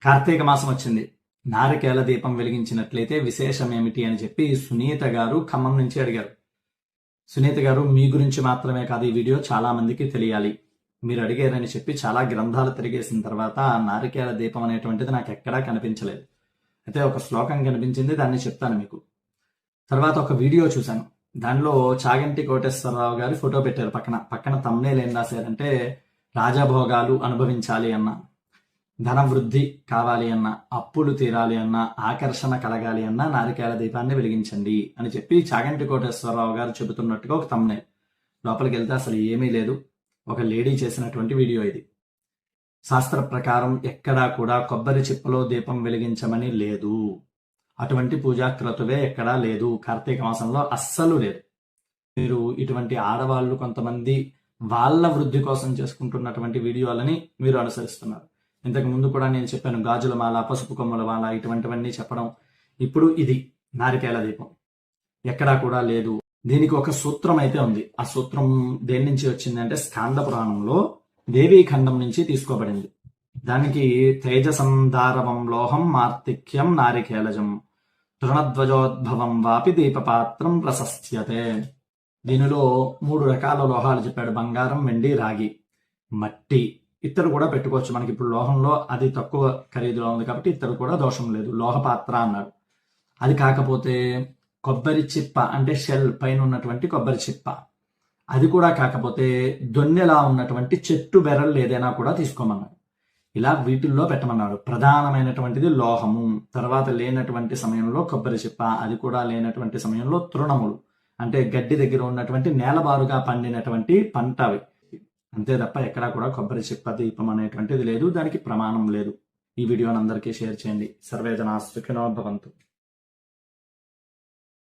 కార్తీక మాసం వచ్చింది. నారికేల దీపం వెలిగించినట్లయితే విశేషం ఏమిటి అని చెప్పి సునీత గారు ఖమ్మం నుంచి అడిగారు. సునీత గారు, మీ గురించి మాత్రమే కాదు ఈ వీడియో చాలా మందికి తెలియాలి. మీరు అడిగారని చెప్పి చాలా గ్రంథాలు తిరిగేసిన తర్వాత నారికేల దీపం అనేటువంటిది నాకు ఎక్కడా కనిపించలేదు. అయితే ఒక శ్లోకం కనిపించింది, దాన్ని చెప్తాను మీకు. తర్వాత ఒక వీడియో చూశాను. దానిలో చాగంటి కోటేశ్వరరావు గారి ఫోటో పెట్టారు. పక్కన తమ్నేల్ ఏం రాశారంటే, రాజభోగాలు అనుభవించాలి అన్న, ధన వృద్ధి కావాలి అన్న, అప్పులు తీరాలి అన్న, ఆకర్షణ కలగాలి అన్న నారికేల దీపాన్ని వెలిగించండి అని చెప్పి చాగంటి కోటేశ్వరరావు గారు చెబుతున్నట్టుగా ఒక తమ్నేల్. లోపలికి వెళ్తే అసలు ఏమీ లేదు. ఒక లేడీ చేసినటువంటి వీడియో ఇది. శాస్త్ర ప్రకారం ఎక్కడా కూడా కొబ్బరి చిప్పలో దీపం వెలిగించమని లేదు. అటువంటి పూజాక్రతువే ఎక్కడా లేదు. కార్తీక మాసంలో అస్సలు లేదు. మీరు ఇటువంటి ఆడవాళ్ళు కొంతమంది వాళ్ళ వృద్ధి కోసం చేసుకుంటున్నటువంటి వీడియోలని మీరు అనుసరిస్తున్నారు. ఇంతకు ముందు కూడా నేను చెప్పాను, గాజుల మాల, పసుపు కొమ్మల మాల, ఇటువంటివన్నీ చెప్పడం. ఇప్పుడు ఇది నారికేల దీపం ఎక్కడా కూడా లేదు. దీనికి ఒక సూత్రం అయితే ఉంది. ఆ సూత్రం దేని నుంచి వచ్చిందంటే స్కాంద పురాణంలో దేవీ ఖండం నుంచి తీసుకోబడింది. దానికి తేజసందారవం లోహం మార్తిక్యం నారికేలజం తృణధ్వజోద్భవం వాపి దీపపాత్రం ప్రశస్త్యతే. దీనిలో 3 రకాల లోహాలు చెప్పాడు: బంగారం, వెండి, రాగి, మట్టి. ఇత్తడి కూడా పెట్టుకోవచ్చు. మనకి ఇప్పుడు లోహంలో అది తక్కువ ఖరీదులో ఉంది కాబట్టి ఇత్తడి కూడా దోషం లేదు. లోహపాత్ర అన్నాడు. అది కాకపోతే కొబ్బరి చిప్ప, అంటే షెల్ పైన ఉన్నటువంటి కొబ్బరి చిప్ప, అది కూడా కాకపోతే దొన్నెలా ఉన్నటువంటి చెట్టు బెరళ్ళు ఏదైనా కూడా తీసుకోమన్నాడు. ఇలా వీటిల్లో పెట్టమన్నాడు. ప్రధానమైనటువంటిది లోహము, తర్వాత లేనటువంటి సమయంలో కొబ్బరి చిప్ప, అది కూడా లేనటువంటి సమయంలో తృణములు, అంటే గడ్డి దగ్గర ఉన్నటువంటి నేలబారుగా పండినటువంటి పంటవి. అంతే తప్ప ఎక్కడా కూడా కొబ్బరి చిప్ప దీపం అనేటువంటిది లేదు. దానికి ప్రమాణం లేదు. ఈ వీడియోని అందరికీ షేర్ చేయండి. సర్వే జనా సుఖినో భవంతు.